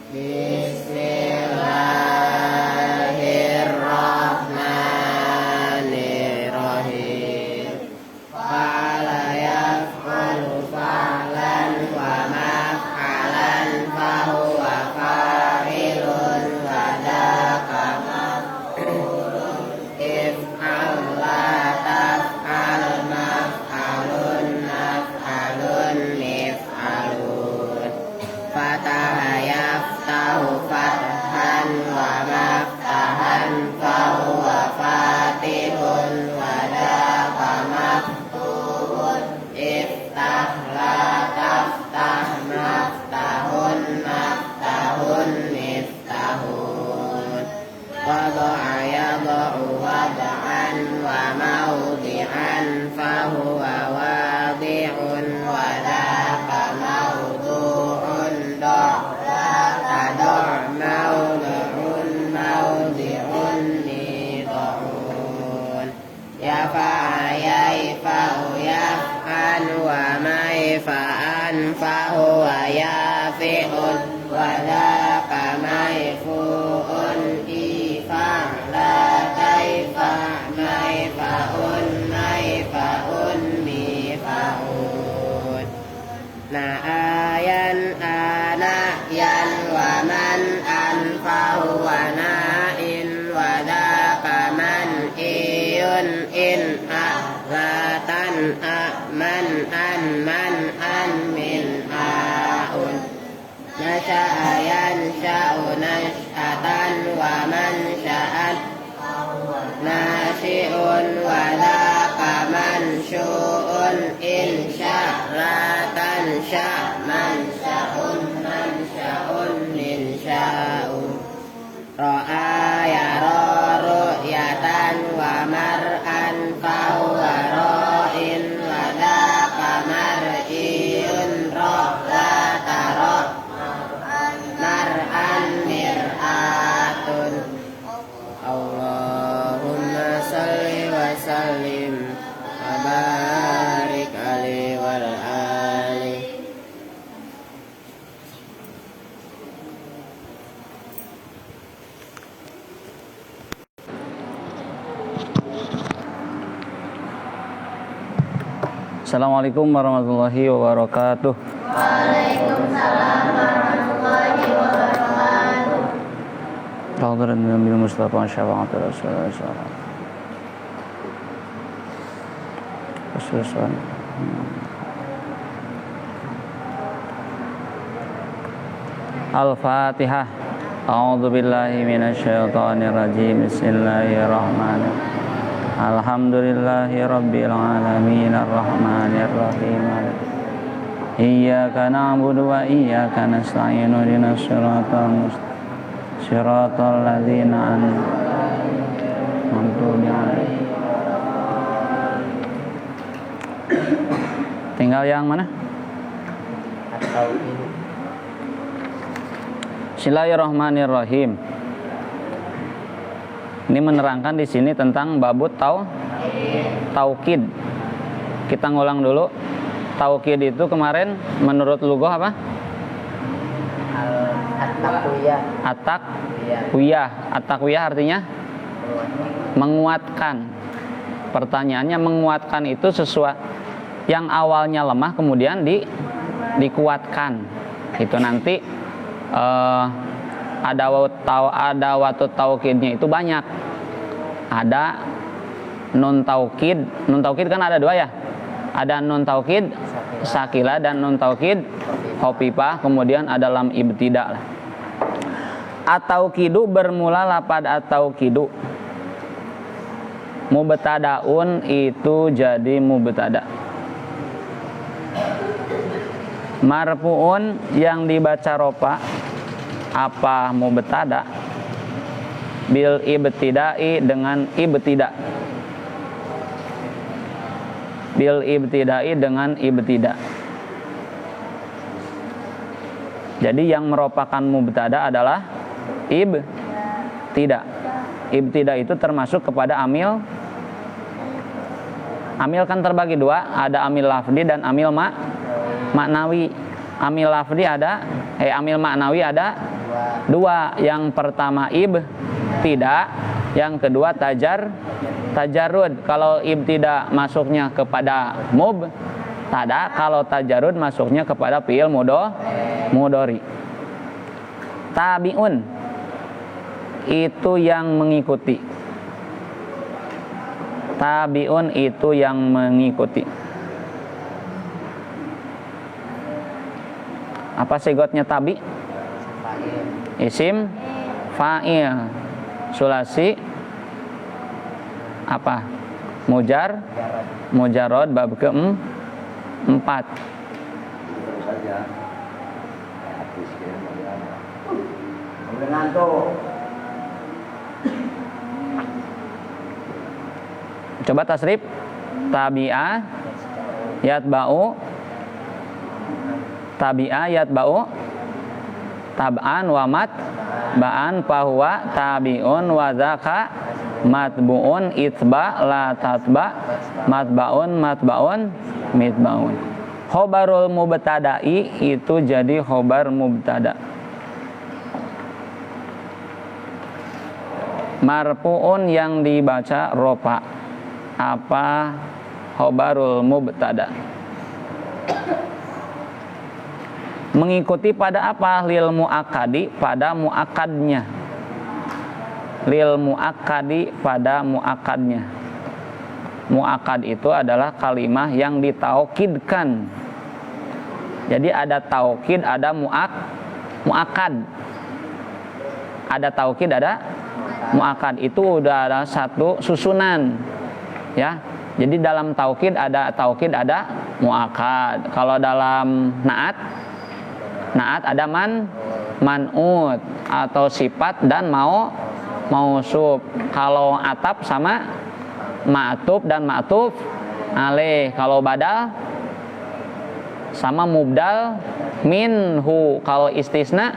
Bismillahirrahmanirrahim. Fa'ala yaf'alu fa'lan wa maf'alan fahuwa fa'ilun wa dzaka maf'ulun. If'al la taf'al maf'alun maf'alun mif'alun. Fataha yaftahu fathan wa maftahan fahuwa fatihun wa dzaka maftuhun. Iftah la taftah maftahun maftahun miftahun. Wada'a yada'u wada'an wa mawdi'an fahuwa wadi'un wa dzaka mawdu'un. Tado' mawdu'un mawdi'un nida'un. Yafa'a yafa'u yaf'an wa mayfa'an fahuwa yafi'un wa dzaka mayfu'un. Ifa' la kaifa' mayfa'un mayfa'un mifa'un. Na'ayan anayan wa man anfahu wa na'in wa dzaka man iyun in a'latan a'man an man an min a'un. Nasya'a yansya'u nash'atan wa man sya'an nasyi'un wa dzaka mansyu'un in sya'latan sya'man sya'un man sya'un min sya'un. Ra'a yara ru'yatan wa mar'an fahuwa ra'in wa dzaka mar'iyun ra'a tara mar'an mir'atun. Allahumma salli wa sallim wa barik alaihi wa alihi. Assalamualaikum warahmatullahi wabarakatuh. Waalaikumsalam warahmatullahi wabarakatuh. Hadirin Nabi Mustafa syafa'at Rasulullah sallallahu alaihi wasallam. Al-Fatihah. A'udzu billahi minasyaitonir rajim. Bismillahirrahmanirrahim. Alhamdulillahi rabbil alamin arrahmanir rahim. Iyyaka na'budu wa iyyaka nasta'in. Ihdinas siratal mustaqim. Siratal ladzina an'amta 'alaihim. Tinggal yang mana? Bismillahirrahmanirrahim. Ini menerangkan di sini tentang babut taukid. Kita ngulang dulu. Taukid itu kemarin menurut lughah apa? At-taqwiyah. At-taqwiyah artinya menguatkan. Pertanyaannya, menguatkan itu sesuatu yang awalnya lemah kemudian dikuatkan. Itu nanti ada waktu taukidnya itu banyak. Ada nun taukid. Nun taukid kan ada dua ya. Ada nun taukid sakila dan nun taukid khafifah. Kemudian ada lam ibtida lah. At-taukidu bermula lapad at-taukidu. Mubtadaun itu jadi mubtada. Marfuun yang dibaca rofa apa mubtada? Bil ibtida'i dengan ibtida. Bil ibtida'i dengan ibtida. Jadi yang merupakan mubtada adalah ibtida. Ibtida itu termasuk kepada amil. Amil kan terbagi dua, ada amil lafdi dan amil maknawi. Amil lafdi ada, amil maknawi ada Dua. Yang pertama tidak, yang kedua tajarud. Kalau tidak masuknya kepada mubtada, kalau tajarud masuknya kepada fi'il mudhari. Tabi'un itu yang mengikuti. Tabi'un itu yang mengikuti. Apa sigotnya tabi? Isim fa'il. Sulasi apa? Mujarrad bab keempat. Coba tasrif. Tabi'a yatba'u, tabi'a yatba'u, tab'an wa ba'an fahuwa tabi'un wa dzaka matbu'un itba la tatba matba'un mitba'un. Khobarul mubtada'i itu jadi khobar mubtada. Marfu'un yang dibaca rofa. Apa khobarul mubtada? Mengikuti pada apa? Lil muakkadi, pada muakkadnya. Lil muakkadi, pada muakkadnya. Muakkad itu adalah kalimah yang ditaukidkan. Jadi ada taukid, ada muakkad. Ada taukid, ada muakkad. Itu udah ada satu susunan. Ya. Jadi dalam taukid, ada muakkad. Kalau dalam naat ada man'ut atau sifat dan mausuf. Kalau atap sama ma'tuf dan ma'tuf alaih. Kalau badal sama mubdal minhu. Kalau istisna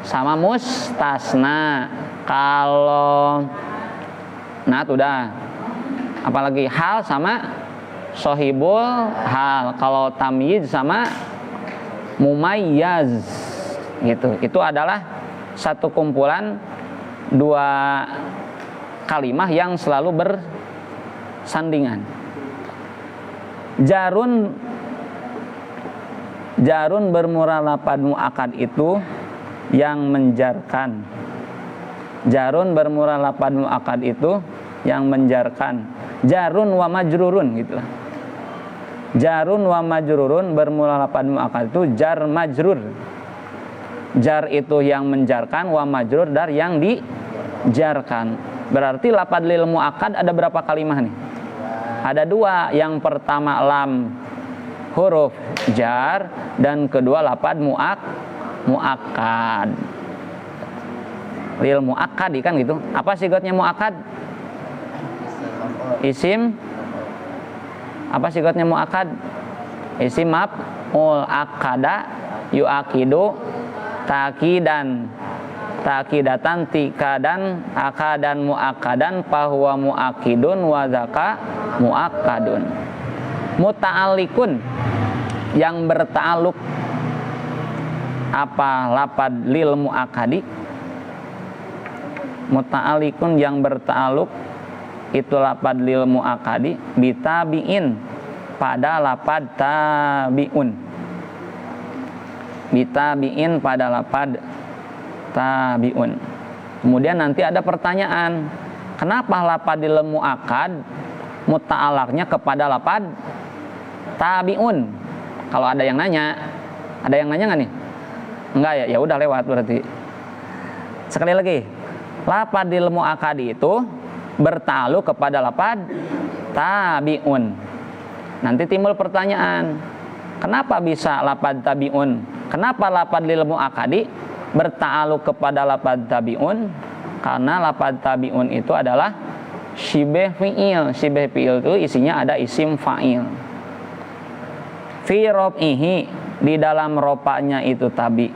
sama mustasna. Kalau naat udah. Apalagi hal sama sohibul hal. Kalau tamyiz sama mumayyaz gitu. Itu adalah satu kumpulan dua kalimah yang selalu bersandingan. Jarun bermula lapad muakkad itu yang menjarkan. Jarun bermula lapad muakkad itu yang menjarkan. Jarun wa majrurun gitu. Jarun wa majrurun bermula lapad muakkad itu jar majrur. Jar itu yang menjarkan, wa majrur dar yang dijarkan. Berarti lapad lil muakkad ada berapa kalimah nih? Ada dua. Yang pertama lam huruf jar dan kedua lapad muakkad. Lil muakkad kan gitu. Apa sigotnya muakkad? Isim. Apa sigotnya muakkad? Isim maf'ul. Akada yuakidu takidan, takidatan, tikadan, akadan, muakkadan, fahuwa muakidun, wa dzaka muakkadun. Muta'alliqun yang berta'alluq. Apa lapad lil muakkadi? Muta'alliqun yang berta'alluq itu lapad lil muakkadi bitabiin, pada lapad tabiun. Bitabiin pada lapad tabiun. Kemudian nanti ada pertanyaan, kenapa lapad lil muakkad muta'alaknya kepada lapad tabiun? Kalau ada yang nanya nggak nih? Enggak ya, ya udah lewat berarti. Sekali lagi, lapad lil muakkad itu bertaluk kepada lapad tabiun. Nanti timbul pertanyaan, kenapa bisa lapad tabiun? Kenapa lapad lil muakkadi bertaluk kepada lapad tabiun? Karena lapad tabiun itu adalah syibeh fi'il. Syibeh fi'il itu isinya ada isim fa'il. Fi rob'ihi, di dalam ropanya itu tabi.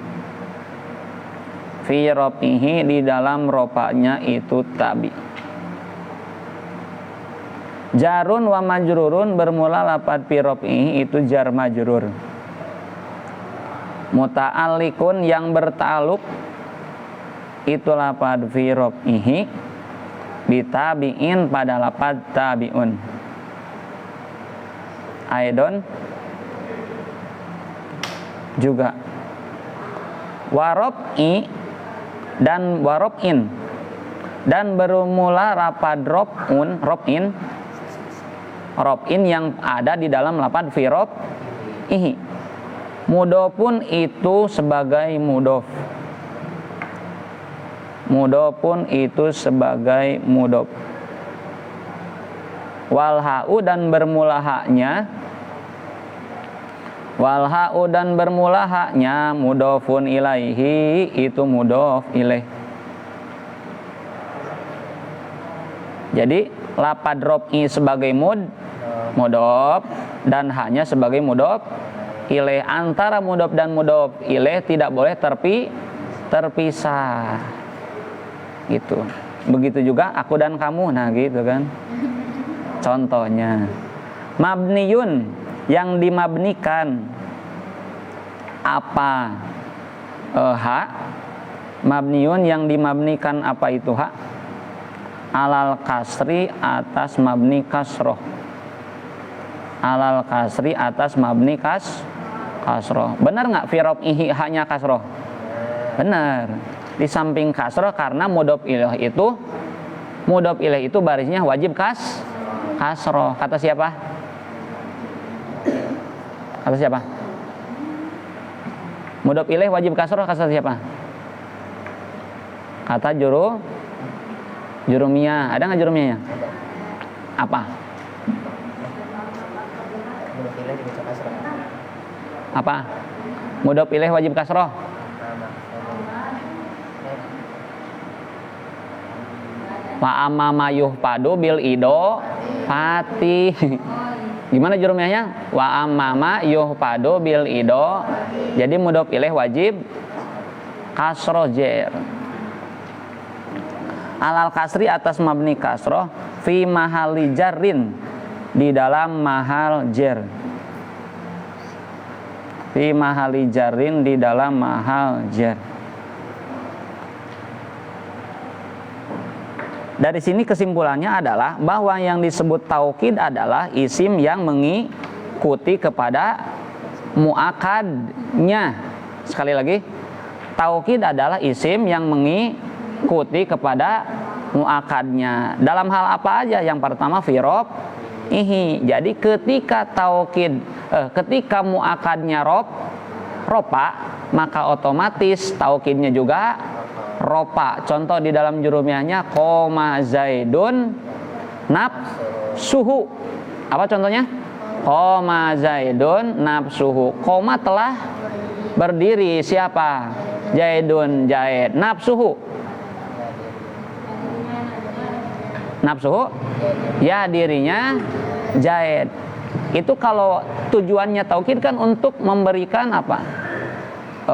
Fi rob'ihi, di dalam ropanya itu tabi. Jarun wa majrurun bermula lapad fi rob'ihi itu jar majrur. Muta'alliqun yang bertaluk itu lapad fi raf'ihi bitabi'in pada lapad tabi'un. Aidon juga warob'i dan warob'in dan bermula rapad rob'in yang ada di dalam lapad fi raf'ihi. Mudofun itu sebagai mudof. Mudofun itu sebagai mudof. Walha'u dan bermula haknya. Walha'u dan bermula haknya mudofun ilaihi itu mudof ilaih. Jadi lapad rob'i sebagai mudof dan haknya sebagai mudof ilaih. Antara mudof dan mudof ilaih tidak boleh terpisah. Gitu. Begitu juga aku dan kamu, nah gitu kan. Contohnya mabniyun yang dimabnikan apa? Ha. Mabniyun yang dimabnikan apa itu ha? Alal kasri atas mabni kasroh. Alal kasri atas mabni kasroh. Benar nggak fi raf'ihi hanya kasroh? Benar. Di samping kasroh karena mudhof ilaih itu barisnya wajib kasroh. Kata siapa? Kata siapa? Mudhof ilaih wajib kasroh kata siapa? Kata jurumiyah. Ada nggak jurumiyahnya? Apa? Apa? Mudhof ilaih wajib kasroh. Wa amma mayuh padu bil ido pati. Gimana jurumiyahnya? Wa amma mayuh padu bil ido. Jadi mudhof ilaih wajib kasroh jer. Alal kasri atas mabni kasroh fi mahali jarrin di dalam mahal jer. Fi mahali jarrin di dalam mahal jer. Dari sini kesimpulannya adalah bahwa yang disebut taukid adalah isim yang mengikuti kepada muakadnya. Sekali lagi, taukid adalah isim yang mengikuti kepada muakadnya. Dalam hal apa aja? Yang pertama fi raf'ihi. Jadi ketika taukid, ketika muakadnya ropa, maka otomatis taukidnya juga ropa. Contoh di dalam jurumiyahnya koma zaidun nafsuhu. Apa contohnya? Koma zaidun nafsuhu. Koma telah berdiri. Siapa? Zaidun Zaid. Nafsuhu. Nafsuhu? Ya dirinya Zaid. Itu kalau tujuannya taukid kan untuk memberikan apa?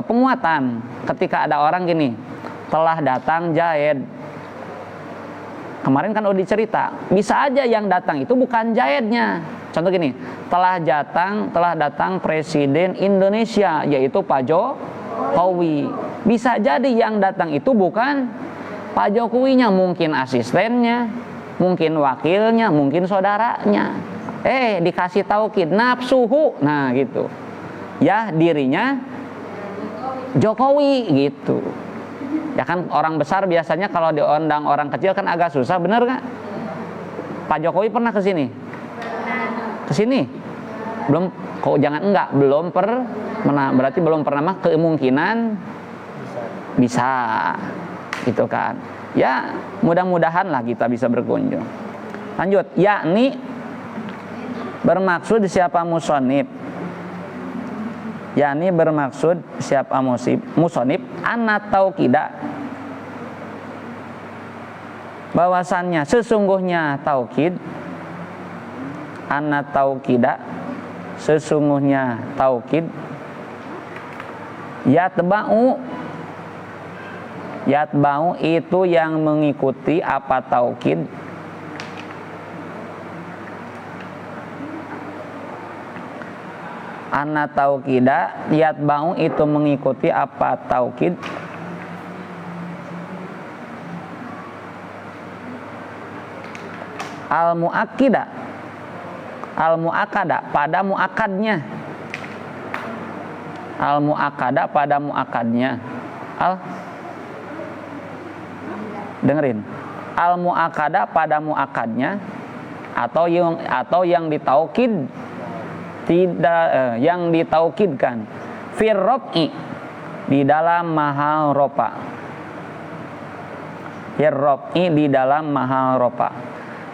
Penguatan. Ketika ada orang gini, telah datang Zaid. Kemarin kan udah dicerita, bisa aja yang datang itu bukan Zaidnya. Contoh gini, telah datang Presiden Indonesia yaitu Pak Jokowi. Bisa jadi yang datang itu bukan Pak Jokowinya, mungkin asistennya, mungkin wakilnya, mungkin saudaranya. Dikasih taukid nafsuhu. Nah, gitu. Ya, dirinya Jokowi gitu. Ya kan orang besar biasanya kalau diundang orang kecil kan agak susah, bener nggak? Pak Jokowi pernah ke sini? Ke sini? Belum, kok jangan enggak, belum pernah, berarti belum pernah mah kemungkinan bisa. Gitu kan. Ya, mudah-mudahan lah kita bisa berkunjung. Lanjut, yakni bermaksud siapa musonib? Yani bermaksud siapa musonib anna taukida, bahwasannya sesungguhnya taukid, anna taukida sesungguhnya taukid, yatba'u itu yang mengikuti apa taukid, Anna taukida yatba'u itu mengikuti apa taukid? Al-mu'akkida, al-mu'akkada pada mu'akkadnya, al-mu'akkada pada mu'akkadnya. Dengerin, al-mu'akkada pada mu'akkadnya, atau yang ditaukid, tidak yang ditaukidkan, firrofi di dalam mahal ropa, firrofi di dalam mahal ropa.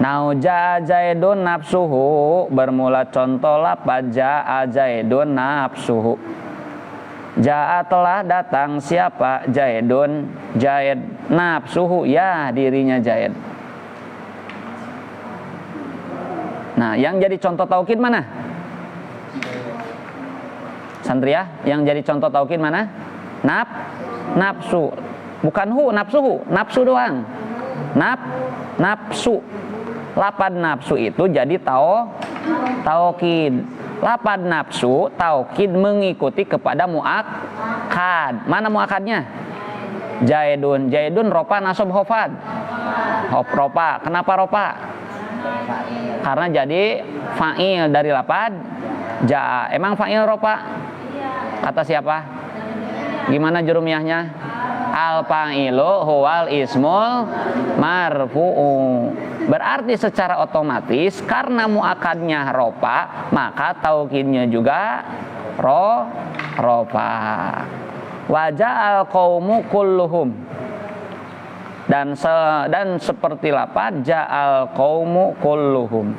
Nauja Zaidun nafsuhu, bermula contoh lapad ja'a Zaidun nafsuhu. Ja'a telah datang siapa? Zaidun, Zaid, nafsuhu ya dirinya Zaid. Nah, yang jadi contoh taukid mana? Santriah, yang jadi contoh taukid mana? Nafsu. Bukan nafsuhu, nafsu doang. Nafsu. Lapad nafsu itu jadi taukid. Lapad nafsu taukid mengikuti kepada muakkad. Mana muakkadnya? Zaidun. Zaidun ropa nasab hofad. Ropa. Kenapa ropa? Karena jadi fa'il dari lapad ja'a. Emang fa'il ropa? Kata siapa? Gimana jurumiyahnya? Al fa'ilu huwal ismul marfu'u. Berarti secara otomatis karena muakadnya ropa, maka taukidnya juga ropa. Waja'al qaumu kulluhum. Dan seperti lapad ja'al qaumu kulluhum.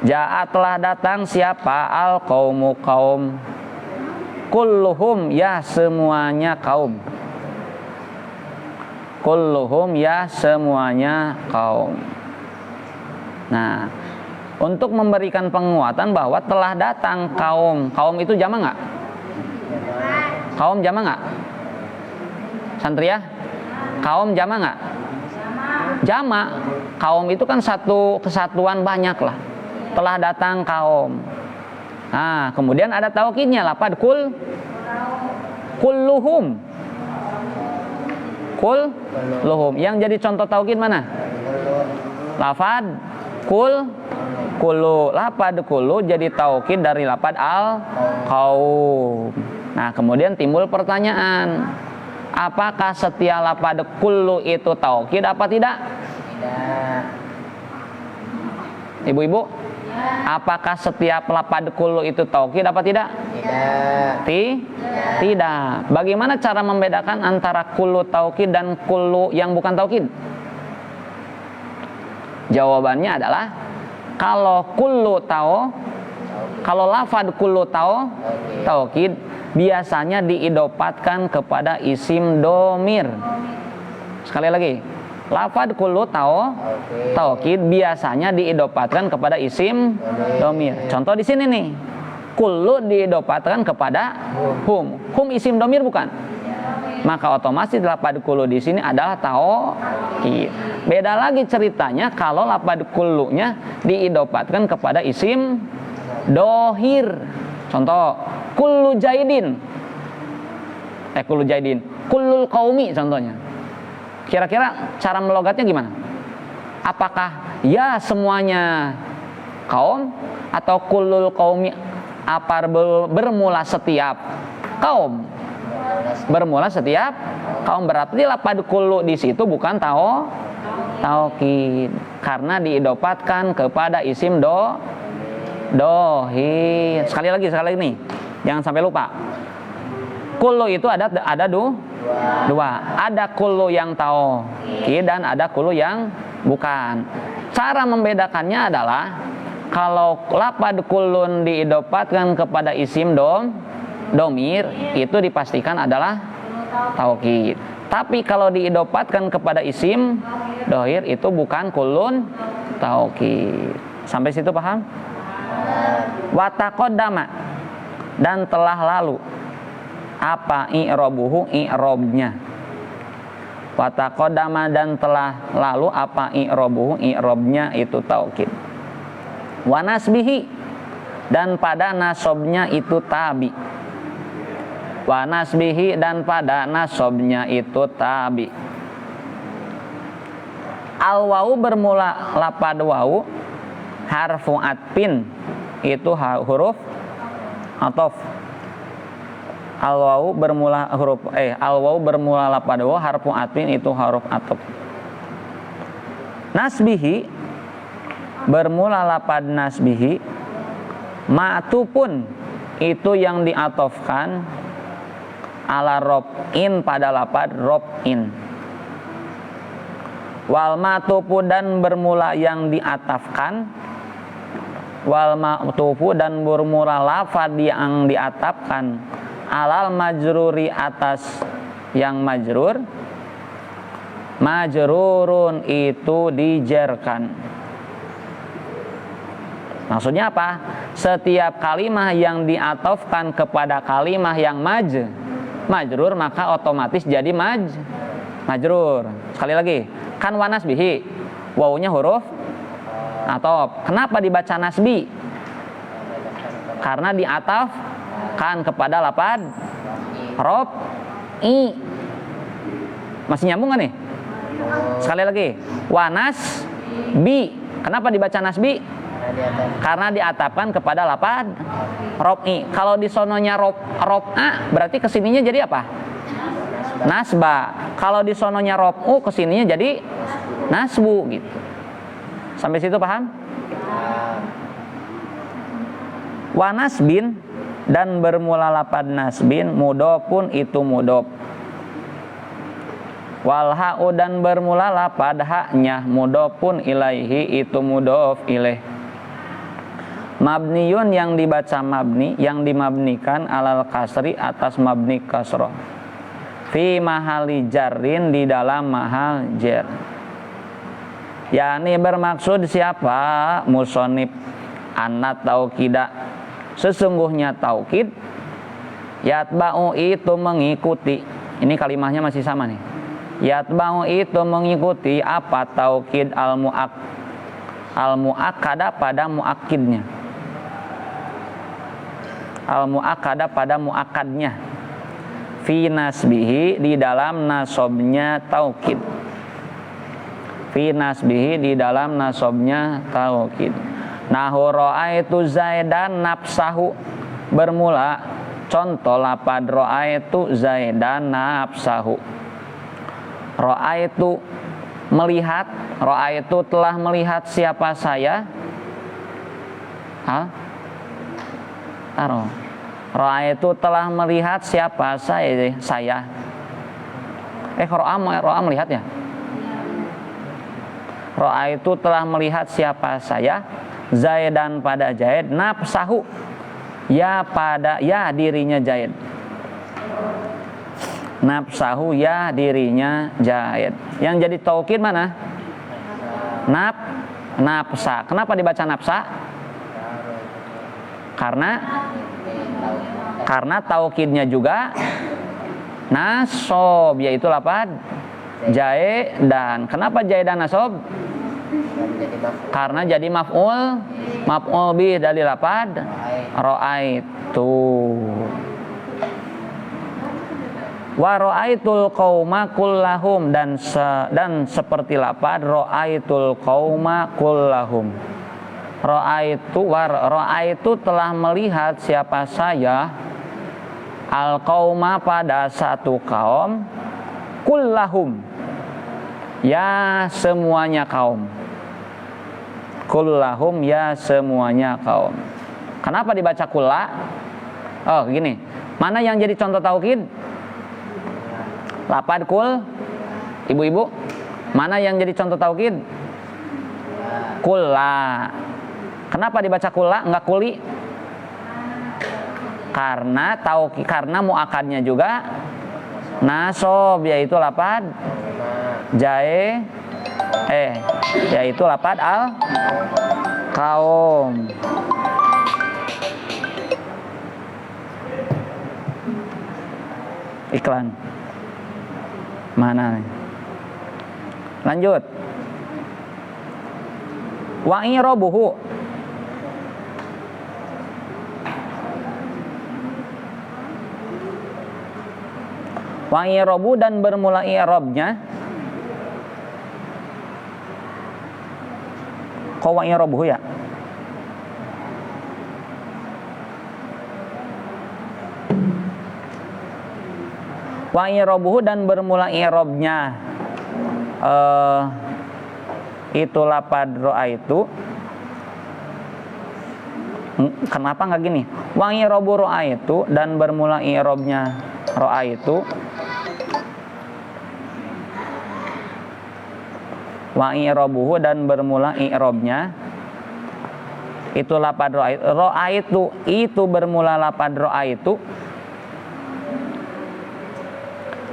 Ja'a telah datang siapa? Al qaumu kaum. Kulluhum ya semuanya kaum. Kulluhum ya semuanya kaum. Nah, untuk memberikan penguatan bahwa telah datang kaum. Kaum itu jama nggak? Kaum jama nggak? Santriah? Kaum jama nggak? Jama. Kaum itu kan satu kesatuan banyak lah. Telah datang kaum. Nah, kemudian ada taukidnya lapad kulluhum. Kulluhum. Yang jadi contoh taukid mana? Lafad kullu. Lapad kullu jadi taukid dari lapad al qaum. Nah, kemudian timbul pertanyaan, apakah setiap lapad kullu itu taukid apa tidak? Tidak. Ibu-ibu, apakah setiap lapad kullu itu taukid apa tidak? Tidak. Bagaimana cara membedakan antara kullu taukid dan kullu yang bukan taukid? Jawabannya adalah kalau lafad kullu taukid biasanya diidopatkan kepada isim domir. Sekali lagi, lafad kullu taukid biasanya diidopatkan kepada isim domir. Contoh di sini nih, kullu diidopatkan kepada hum. Hum isim domir bukan? Maka otomatis lafad kullu di sini adalah taukid. Beda lagi ceritanya kalau lafad kullunya diidopatkan kepada isim dohir. Contoh, kullu jaidin. Kullul qaumi contohnya. Kira-kira cara melogatnya gimana? Apakah ya semuanya kaum atau kullul qaumi apa bermula setiap kaum? Bermula setiap kaum, berarti lafad kullu di situ bukan taukid karena diidopatkan kepada isim dohir. Sekali lagi nih, jangan sampai lupa. Kullu itu ada dua. Ada kullu yang taukid dan ada kullu yang bukan. Cara membedakannya adalah kalau lafad kullun diidopatkan kepada isim domir itu dipastikan adalah taukid. Tapi kalau diidopatkan kepada isim dohir itu bukan kullun taukid. Sampai situ paham? Wa taqaddama dan telah lalu. Apa i'rabuhu? I'rabnya. Wa taqaddama dan telah lalu apa i'rabuhu? I'rabnya itu taukid. Wa nasbihi dan pada nasobnya itu tabi. Wa nasbihi dan pada nasobnya itu tabi. Al wau bermula lapad wau harfu atpin itu huruf atof. Al wau bermula lapad wau harfu atpin itu huruf atof. Nasbihi bermula lapad nasbihi ma'tupun itu yang diatofkan ala rob'in pada lapad rob'in. Wal ma'tufu dan bermula yang diatafkan, wal ma'tufu dan bermula lafad yang diatafkan alal majruri atas yang majrur. Majrurun itu dijerkan. Maksudnya apa? Setiap kalimah yang diatofkan kepada kalimah yang majrur maka otomatis jadi majrur. Sekali lagi, kan wa nasbihi, wawunya huruf atof. Kenapa dibaca nasbi? Karena diatafkan kepada lapad rob i. Masih nyambung gak nih? Sekali lagi, wa nasbi. Kenapa dibaca nasbi? Karena diatafkan kepada lapad rob'i. Kalau di sononya rob'a berarti kesininya jadi apa? Nasba. Kalau di sononya rob'u kesininya jadi nasbu gitu. Sampai situ paham? Wa nasbin dan bermula lapad nasbin mudhofun itu mudhof. Wal ha'u dan bermula lapad haknya mudhofun ilaihi itu mudhof ilaih. Mabniyun yang dibaca mabni, yang dimabnikan alal kasri atas mabni kasroh. Fi mahali jarrin di dalam mahal jar. Yani bermaksud siapa? Musonib anat taukida. Sesungguhnya taukid yatba'u itu mengikuti. Ini kalimahnya masih sama nih. Yatba'u itu mengikuti apa taukid al-mu'akkada pada mu'akkidnya. Al-mu'akkada pada mu'akkadnya. Fi nasbihi di dalam nasobnya taukid. Fi nasbihi di dalam nasobnya taukid. Nahu ra'aitu zaidan nafsahu bermula contoh lapad ra'aitu zaidan nafsahu. Ra'aitu melihat, ra'aitu telah melihat siapa saya? Ra'aitu telah melihat siapa saya. Ro'a melihat ya? Ra'aitu telah melihat siapa saya? Zaidan pada Zaid, nafsahu ya pada ya dirinya Zaid. Nafsahu ya dirinya Zaid. Yang jadi taukid mana? Nafsa. Kenapa dibaca nafsa? Karena taukidnya juga nasob, yaitu lapad Zaidan. Kenapa Zaidan nasob? Karena jadi maf'ul bih dari lapad ra'aitu. Wa ra'aitul qauma kullahum dan seperti lapad ra'aitul qauma kullahum. Ra'aitu telah melihat siapa saya al qauma pada satu kaum kullahum ya semuanya kaum. Kullahum ya semuanya kaum. Kenapa dibaca kulla? Oh gini, mana yang jadi contoh taukid? Lapad kul. Ibu-ibu, mana yang jadi contoh taukid? Kulla. Kenapa dibaca kulla enggak kuli? Karena muakadnya juga nasob, yaitu lapad yaitu lapad al kaum. Iklan mana nih? Lanjut. Wa i'rabuhu Wa i'rabu dan bermula i'rabnya. Kok wa i'rabuhu ya? Wa i'rabuhu dan bermula i'rabnya itu lapad ra'aitu. Kenapa nggak gini? Wa i'rabu ra'aitu dan bermula i'rabnya ra'aitu. Wa i'rabuhu dan bermula i'rabnya itu lapad ra'aitu. Ra'aitu itu bermula lapad ra'aitu.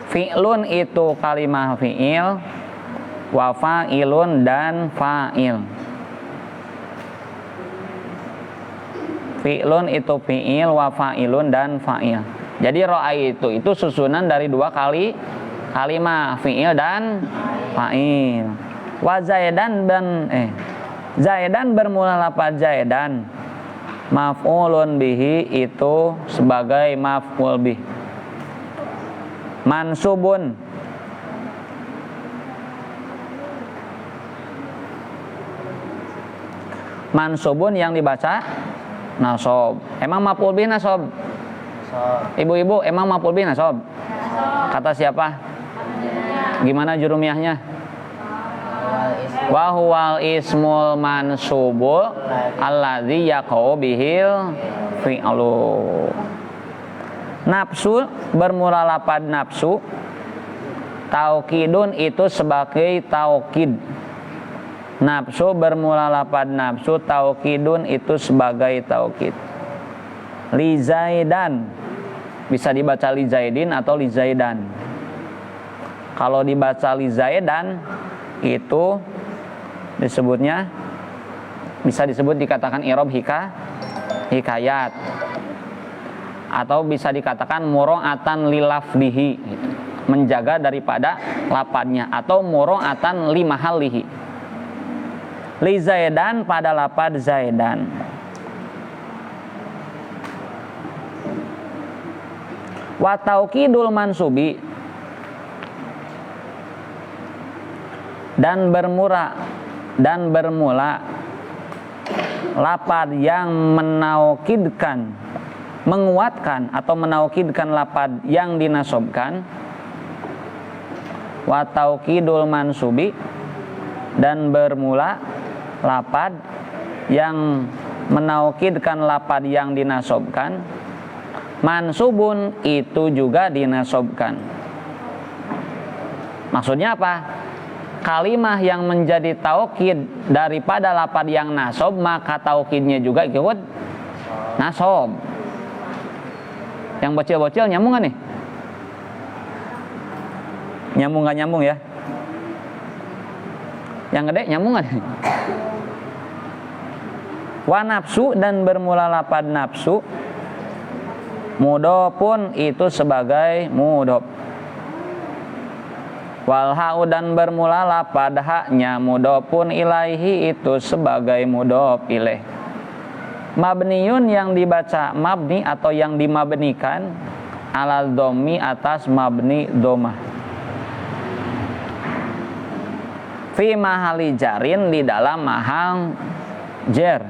Fi'lun itu kalimah fi'il, wa fa'ilun dan fa'il. Fi'lun itu fi'il, wa fa'ilun dan fa'il. Jadi ra'aitu itu susunan dari dua kalimah fi'il dan fa'il. Wa zaidan dan zaidan bermula lafaz zaidan. Maf'ulun bihi itu sebagai maf'ul bih. Mansubun mansubun yang dibaca nasob. Emang maf'ul bih nasob? Ibu-ibu, emang maf'ul bih nasob? Kata siapa? Gimana jurumiyahnya? Wa huwal ismul mansubul alladzi yaqau bihil fi'lu. Nafsu bermula lapad nafsu. Taukidun itu sebagai taukid. Nafsu bermula lapad nafsu. Taukidun itu sebagai taukid. Li zaidan bisa dibaca li zaidin atau li zaidan. Kalau dibaca li zaidan itu disebutnya bisa disebut dikatakan i'rab hikayat. Atau bisa dikatakan muro'atan lilafdihi, menjaga daripada lapadnya, atau muro'atan limahalihi. Li zaidan pada lapad zaidan. Wa taukidul mansubi dan bermula lapad yang menaukidkan, menguatkan atau menaukidkan lapad yang dinasobkan. Wa taukidul mansubi dan bermula lapad yang menaukidkan lapad yang dinasobkan. Mansubun itu juga dinasobkan. Maksudnya apa? Kalimah yang menjadi taukid daripada lapad yang nasob, maka taukidnya juga ikut nasob. Yang bocil-bocil nyambung gak nih? Nyambung gak nyambung ya? Yang gede nyambung gak nih? Wa nafsu dan bermula lapad nafsu. Mudhofun itu sebagai mudhof. Wal ha'u dan bermula lapad haknya. Mudhofun ilaihi itu sebagai mudhof ilaih. Mabniyun yang dibaca mabni atau yang dimabnikan alal dhammi atas mabni dhammah. Fi mahali jarin di dalam mahal jer.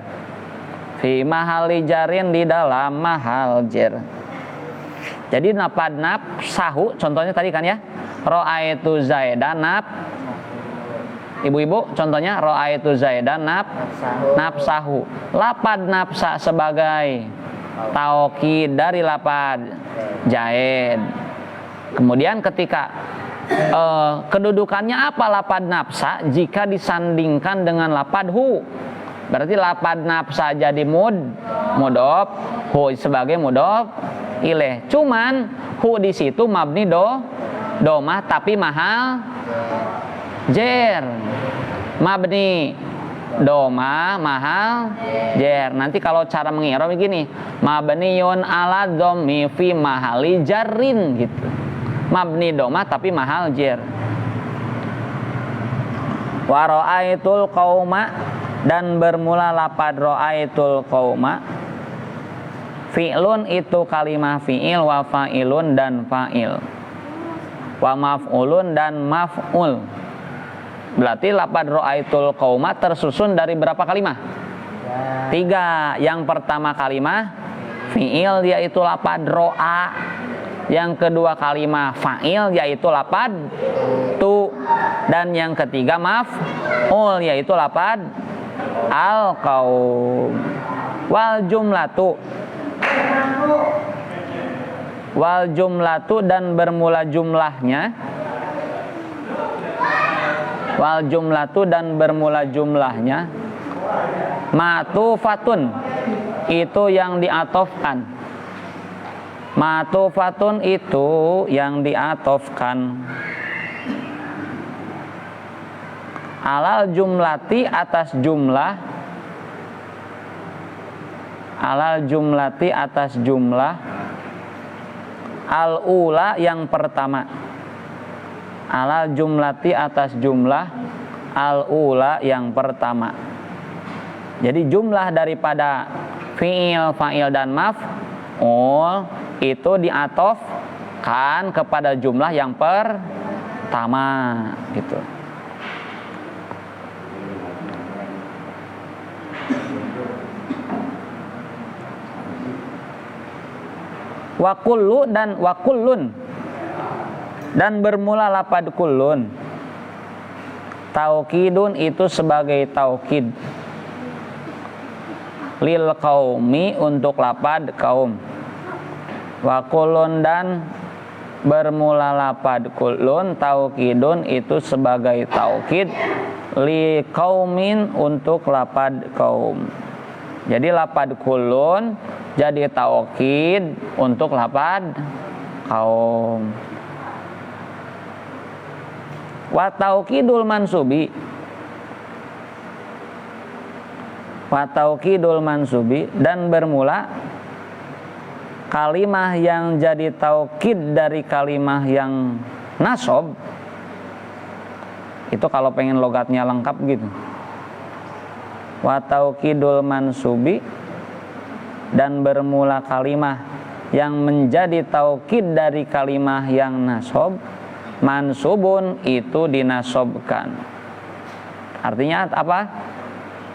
Fi mahali jarin di dalam mahal jer. Jadi napad nafsahu contohnya tadi kan ya. Ra'aitu zaidan Ibu-ibu contohnya ra'aitu zaidan nafsahu. Lapad nafsa sebagai taukid dari lapad zaid. Kemudian ketika kedudukannya apa lapad nafsa jika disandingkan dengan lapad hu? Berarti lapad nafsa jadi mudhof, hu sebagai mudhof ilaih. Cuman hu di situ mabni domah tapi mahal jer. Mabni doma mahal jer. Nanti kalau cara mengi'rab begini, mabniyun ala dhammi fi mahali jarrin gitu. Mabni doma tapi mahal jer. Wa ra'aitul qauma dan bermula lapad ra'aitul qauma. Fi'lun itu kalimah fi'il, wa fa'ilun dan fa'il. wa maf'ulun dan maf'ul. Berarti lapad ra'aitul qauma tersusun dari berapa kalimah? 3. Yang pertama kalimah fi'il yaitu lapad ro'a. Yang kedua kalimah fa'il yaitu lapad tu, dan yang ketiga maf'ul yaitu lapad al-qaum. Wal jumlatu dan bermula jumlahnya. Wal jumlatu dan bermula jumlahnya ma'tufatun, itu yang diatofkan. Ma'tufatun itu yang diatofkan alal jumlati atas jumlah. Alal jumlati atas jumlah al-ula yang pertama. Alal jumlati atas jumlah al-ula yang pertama. Jadi jumlah daripada fi'il, fa'il dan maf'ul itu diatofkan kepada jumlah yang pertama gitu. Wa kullu dan wa kullun, dan bermula lapad kullun. Taukidun itu sebagai taukid. Lil qaumi untuk lapad kaum. Wa kullun dan bermula lapad kullun taukidun itu sebagai taukid li qaumin untuk lapad kaum. Jadi lapad kullun jadi taukid untuk lapad kaum. Wa taukidul mansubi. Wa taukidul mansubi dan bermula kalimah yang jadi taukid dari kalimah yang nasab. Itu kalau pengen logatnya lengkap gitu. Wa taukidul mansubi dan bermula kalimah yang menjadi taukid dari kalimah yang nasab. Mansubun itu dinasobkan. Artinya apa?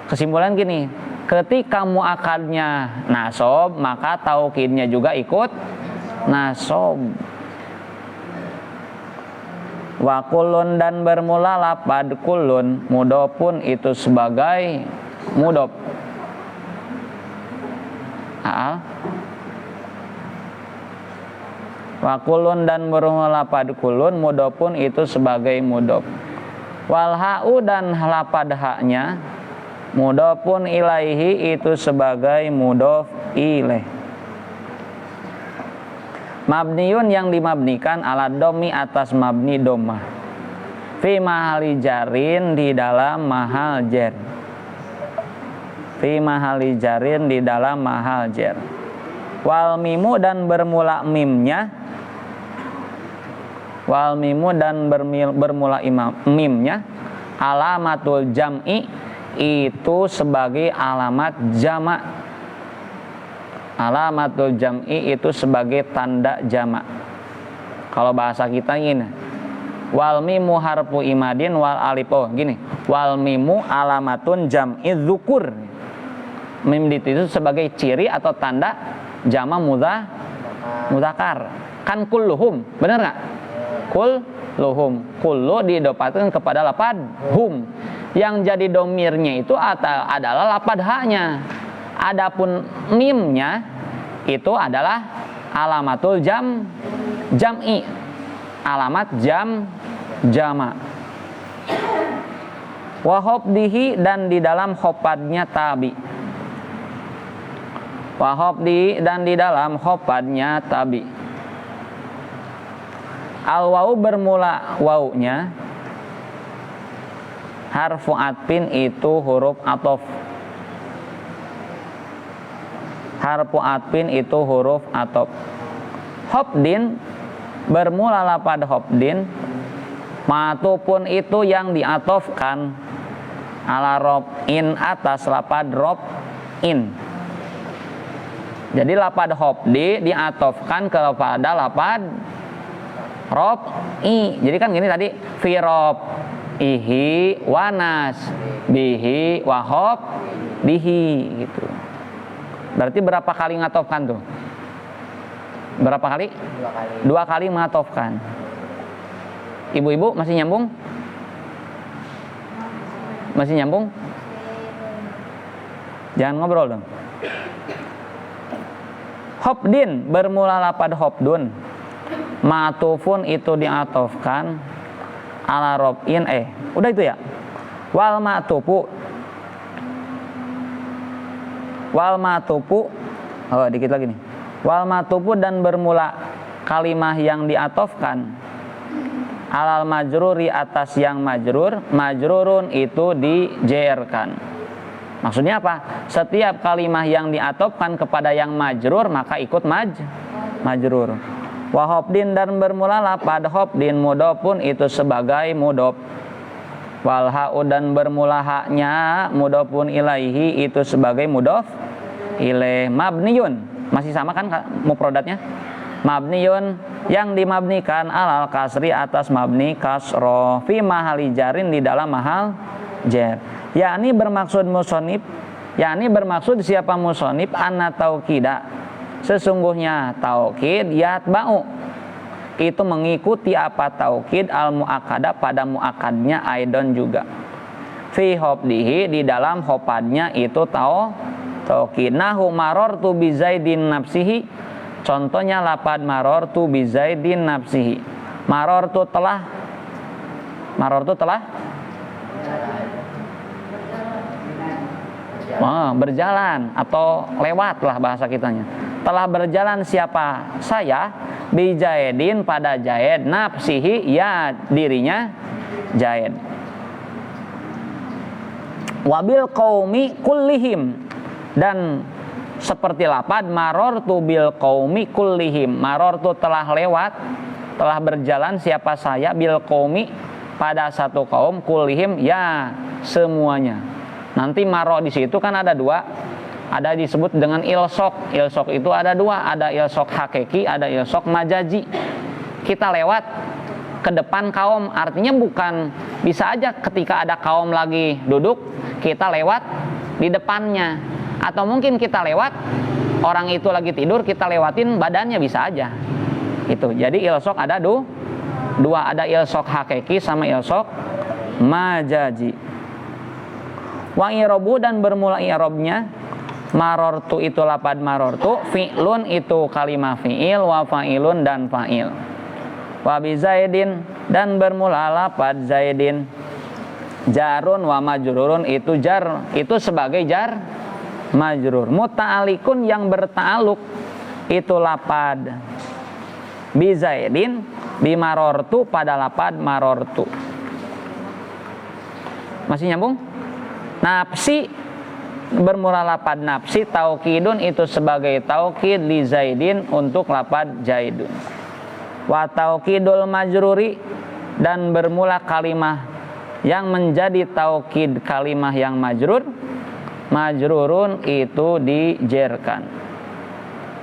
Kesimpulan gini, ketika muakadnya nasab, maka taukidnya juga ikut nasab. Wa kullun dan bermula lapad kullun mudhofun itu sebagai mudhof. Wa kullun dan bermula lapad kullun mudhofun itu sebagai mudhof. Wal ha'u dan lapad haknya mudhofun ilaihi itu sebagai mudhof ilaih. Mabniun yang dimabnikan ala domi atas mabni domah. Fi mahali jarin di dalam mahal jar. Fi mahali jarin di dalam mahal jar. Wal mimu dan bermula mimnya. Wal mimu dan bermula mimnya alamatul jam'i itu sebagai alamat jamak. Alamatul jam'i itu sebagai tanda jamak. Kalau bahasa kita ini, wal mimu harfu imadin wal alif. Oh gini, wal mimu alamatun jam'i dzukur. Mim itu sebagai ciri atau tanda jamak mudzakkar. Kan kulluhum, benar nggak? Kulluhum, kullu didapatkan kepada lapad hum. Yang jadi domirnya itu adalah lapad haknya. Adapun mimnya itu adalah alamatul jam'i, alamat jama. Wa hobdihi dan di dalam hopadnya tabi. Wa hobdihi dan di dalam hopadnya tabi. Al-wawu bermula wawunya harfu atfin itu huruf atof. Harfu atfin itu huruf atof. Hobdin bermula lapad hobdin matupun itu yang diatofkan ala robin atas lapad robin. Jadi lapad hobdi diatofkan kepada lapad rob i. Jadi kan gini tadi, fi rob ihi wanas bihi wahob bihi gitu. Berarti berapa kali ngatofkan tuh? Berapa kali? 2 kali. 2 kali mengatofkan. Ibu-ibu masih nyambung? Masih nyambung? Jangan ngobrol dong. Hobdin bermula lapad hobdun. Ma'tufun itu diatofkan ala robin udah itu ya. Wal ma'tufu dikit lagi nih. Wal ma'tufu dan bermula kalimah yang diatofkan alal majruri atas yang majrur, majrurun itu dijerkan. Maksudnya apa? Setiap kalimah yang diatofkan kepada yang majrur maka ikut majrur. Wa hobdin dan bermula lapad hobdin mudhofun itu sebagai mudhof. Wal ha'u dan bermula haknya mudhofun ilaihi itu sebagai mudhof ilaih. Mabniyun masih sama kan mufradatnya? Mabniyun yang dimabnikan alal kasri atas mabni kasroh fi mahali jarin di dalam mahal jar. Yakni bermaksud musonib, yakni bermaksud siapa musonib anna taukida. Sesungguhnya taukid yatba'u itu mengikuti apa taukid al muakada pada muakadnya aidon juga. Fi hobdihi di dalam hopadnya itu taukid. Nahu marortu bi zaidin nafsihi. Contohnya lapad marortu bi zaidin nafsihi. Marortu telah berjalan atau lewat lah bahasa kitanya. Telah berjalan siapa? Saya bi Zaidin pada Zaid nafsihi ya dirinya Zaid. Wabil qaumi kullihim dan seperti lapad marortu bil qaumi kullihim. Marortu telah lewat, telah berjalan siapa saya bil qaumi pada satu kaum kullihim ya semuanya. Nanti maro di situ kan ada 2. Ada disebut dengan ilsok. Ilsok itu ada 2, ada ilsok hakiki, ada ilsok majazi. Kita lewat ke depan kaum, artinya bukan bisa aja ketika ada kaum lagi duduk, kita lewat di depannya. Atau mungkin kita lewat, orang itu lagi tidur, kita lewatin badannya bisa aja. Itu. Jadi ilsok ada 2, ada ilsok hakiki sama ilsok majazi. Wa irobu dan bermula irobnya marortu itu lapad marortu, fi'lun itu kalimah fi'il, wa fa'ilun dan fa'il. Wa bi zaidin dan bermula lapad zaidin. Jarun wa majrurun itu jar, itu sebagai jar majrur. Muta'alikun yang berta'aluk itu lapad bi zaidin bi marortu pada lapad marortu. Masih nyambung? Nafsi bermula lapad nafsi, taukidun itu sebagai taukid li zaidin untuk lapad zaidun. Wa taukidul majruri dan bermula kalimah yang menjadi taukid kalimah yang majrur, majrurun itu dijerkan.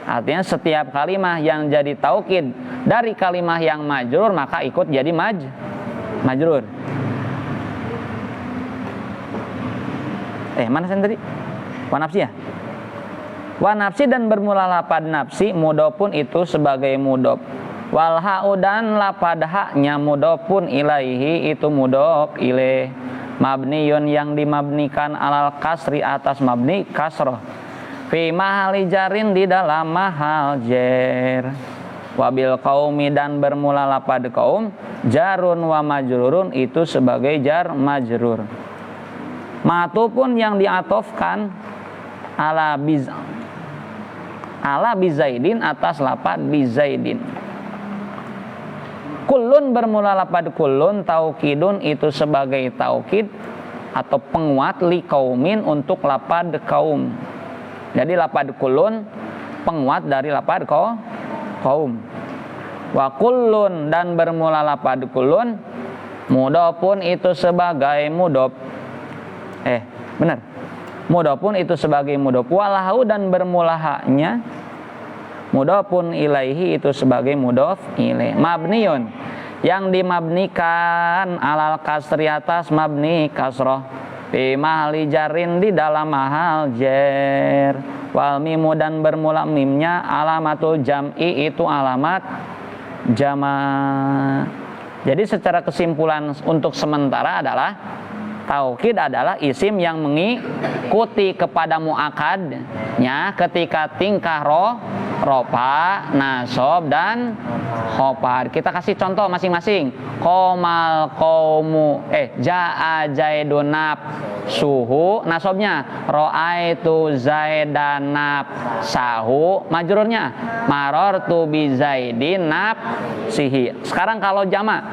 Artinya setiap kalimah yang jadi taukid dari kalimah yang majrur maka ikut jadi majrur. Mana sen tadi? Wa nafsi ya? Wa nafsi dan bermula lapad nafsi mudhofun itu sebagai mudhof. Wal ha'u dan lapad haknya mudhofun ilaihi itu mudhof ilaih. Mabniyun yang dimabnikan alal kasri atas mabni kasroh. Fi mahali jarin di dalam mahal jar. Wabil qaumi dan bermula lapad qaum jarun wa majrurun itu sebagai jar majrur. Ma'tufun yang diatofkan ala bizaidin atas lapad bizaidin. Kullun bermula lapad kullun taukidun itu sebagai taukid atau penguat li kaumin untuk lapad kaum. Jadi lapad kullun penguat dari lapad kaum. Wa kullun dan bermula lapad kullun mudhofun itu sebagai mudhof. Benar. Mudhofun itu sebagai mudhof. Walahu dan bermula haknya Mudhofun ilaihi itu sebagai mudhof ilaih. Mabniun yang dimabnikan alal kasri atas mabni kasroh fi mahali jarin di dalam mahal jar. Wal mimu dan bermula mimnya alamatul jam'i itu alamat jama. Jadi secara kesimpulan untuk sementara adalah taukid adalah isim yang mengikuti kepada muakadnya ketika tingkah rofa, nasob dan khofad. Kita kasih contoh masing-masing. Komal kaumu jaa zaidunab suhu, nasobnya ro'aitu zaidanab sahu, majrurnya marortu bi zaidinab sihi. Sekarang kalau jamak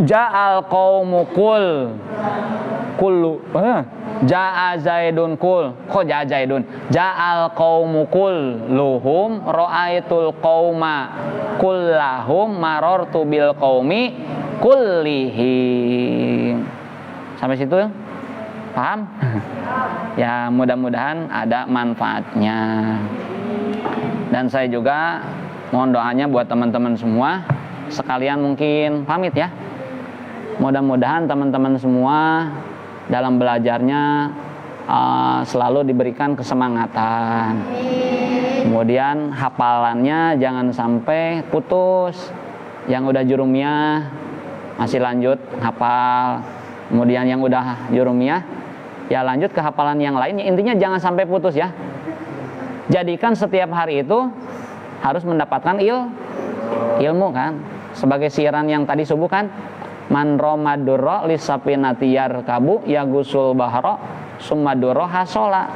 ja'al qaumu kullu ja'a zaidun kul. Kok ja'a zaidun? Ja'al qaumu kulluhum ra'aitul qauma kullahum marartu bil qaumi kullihim. Sampai situ paham? Ya, mudah-mudahan ada manfaatnya. Dan saya juga mohon doanya buat teman-teman semua. Sekalian mungkin pamit ya. Mudah-mudahan teman-teman semua dalam belajarnya selalu diberikan kesemangatan. Kemudian hafalannya jangan sampai putus. Yang udah jurumiyah masih lanjut hafal. Kemudian yang udah jurumiyah ya lanjut ke hafalan yang lainnya. Intinya jangan sampai putus ya. Jadikan setiap hari itu harus mendapatkan ilmu kan. Sebagai siaran yang tadi subuh kan, man romadurro lisapinatiyar kabu ya gusul bahro sumadurro hasola.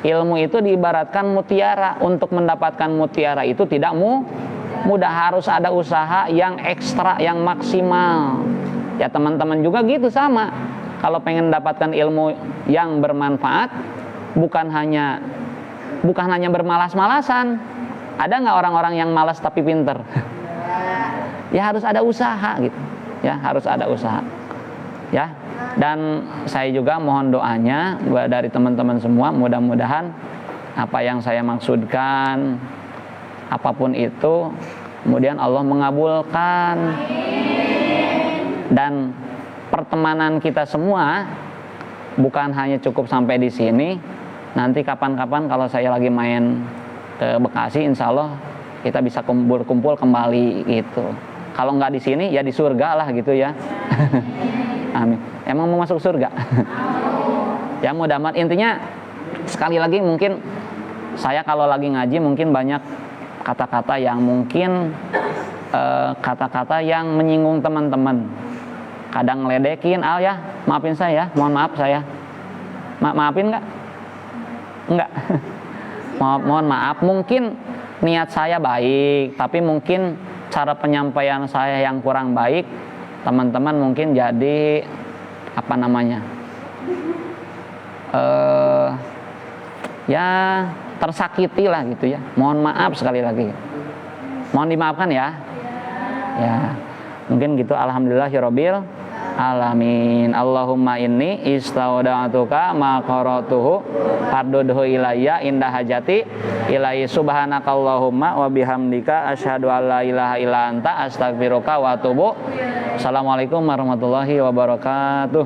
Ilmu itu diibaratkan mutiara. Untuk mendapatkan mutiara itu tidak mudah, harus ada usaha yang ekstra, yang maksimal. Ya teman-teman juga gitu sama. Kalau pengen mendapatkan ilmu yang bermanfaat, bukan hanya bermalas-malasan. Ada nggak orang-orang yang malas tapi pinter? Ya harus ada usaha gitu. Ya harus ada usaha. Ya. Dan saya juga mohon doanya dari teman-teman semua, mudah-mudahan apa yang saya maksudkan apapun itu kemudian Allah mengabulkan. Dan pertemanan kita semua bukan hanya cukup sampai di sini. Nanti kapan-kapan kalau saya lagi main ke Bekasi, insya Allah kita bisa kumpul kembali gitu. Kalau nggak di sini ya di surga lah gitu ya. Amin. Emang mau masuk surga? Ya mudah-mudahan. Intinya sekali lagi mungkin saya kalau lagi ngaji mungkin banyak kata-kata yang mungkin kata-kata yang menyinggung teman-teman. Kadang ngeledekin, ya maafin saya, mohon maaf saya. Maafin nggak? Enggak. Mohon maaf, mungkin niat saya baik, tapi mungkin cara penyampaian saya yang kurang baik, teman-teman mungkin jadi ya tersakiti lah gitu ya. Mohon maaf sekali lagi. Mohon dimaafkan ya. Ya, mungkin gitu. Alhamdulillahirabbil alamin. Allahumma inni istauda'tuka ma qara'tuhu fardudhu ilayya indah hajati ilaihi subhanakallahumma wa bihamdika asyhadu an la ilaha illa anta astaghfiruka wa atubu. Assalamualaikum warahmatullahi wabarakatuh.